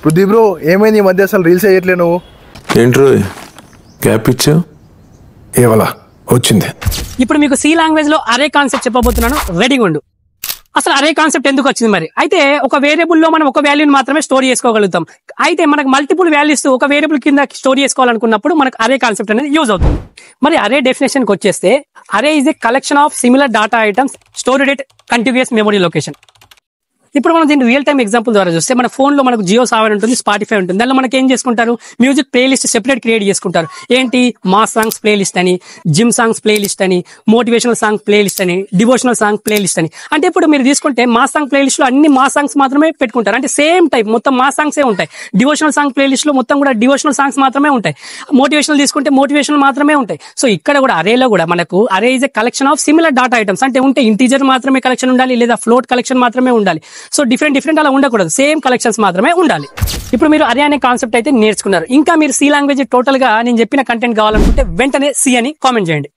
Prithvi bro ఏమైంది ఈ మధ్య అసలు రీల్స్ చేయట్లే నువ్వు? ఏంట్రో గ్యాప్ ఇచ్చావు? ఏవలా వచ్చింది. ఇప్పుడు మీకు సి లాంగ్వేజ్ లో అరే కాన్సెప్ట్ చెప్పబోతున్నాను, రెడీగా ఉండు. అసలు అరే కాన్సెప్ట్ ఎందుకు వచ్చింది మరి? అయితే ఒక వేరియబుల్ లో మనం ఒక వాల్యూని మాత్రమే స్టోర్ చేసుకోగలుగుతాం. అయితే మనకు మల్టిపుల్ వాల్యూస్ ఒక వేరియబుల్ కింద స్టోర్ చేసుకోవాలనుకున్నప్పుడు మనకు అరే కాన్సెప్ట్ అనేది యూజ్ అవుతుంది. మరి అరే డెఫినేషన్ కి వచ్చేస్తే అరే is a collection of similar data items stored at continuous memory location. ఇప్పుడు మనం దీన్ని రియల్ టైమ్ ఎగ్జాంపుల్ ద్వారా చూస్తే మన ఫోన్ లో మనకు జియో సావన్ ఉంటుంది, స్పాటిఫై ఉంటుంది. దానిలో మనకి ఏం చేసుకుంటారు, మ్యూజిక్ ప్లేలిస్ట్ సెపరేట్ క్రియేట్ చేసుకుంటారు. ఏంటి, మాస్ సాంగ్స్ ప్లేలిస్ట్ అని, జిమ్ సాంగ్స్ ప్లేలిస్ట్ అని, మోటివేషనల్ సాంగ్ ప్లేలిస్ట్ అని, డివోషనల్ సాంగ్ ప్లేలిస్ట్ అని. అంటే ఇప్పుడు మీరు తీసుకుంటే మాస్ సాంగ్ ప్లేలిస్ట్ లో అన్ని మాస్ సాంగ్స్ మాత్రమే పెట్టుకుంటారు. అంటే సేమ్ టైప్ మొత్తం మాస్ సాంగ్సే ఉంటాయి. డివోషనల్ సాంగ్ ప్లేలిస్ట్ లో మొత్తం కూడా డివోషనల్ సాంగ్స్ మాత్రమే ఉంటాయి. మోటివేషనల్ తీసుకుంటే మోటివేషనల్ మాత్రమే ఉంటాయి. సో ఇక్కడ కూడా అరేలో కూడా మనకు అరే is a collection of similar data items. అంటే ఉంటే ఇంటీజర్ మాత్రమే కలెక్షన్ ఉండాలి, లేదా ఫ్లోట్ కలెక్షన్ మాత్రమే ఉండాలి. సో డిఫరెంట్ అలా ఉండకూడదు, సేమ్ కలెక్షన్స్ మాత్రమే ఉండాలి. ఇప్పుడు మీరు అరే అనే కాన్సెప్ట్ అయితే నేర్చుకున్నారు. ఇంకా మీరు సి లాంగ్వేజ్ టోటల్ గా నేను చెప్పిన కంటెంట్ కావాలనుకుంటే వెంటనే సి అని కామెంట్ చేయండి.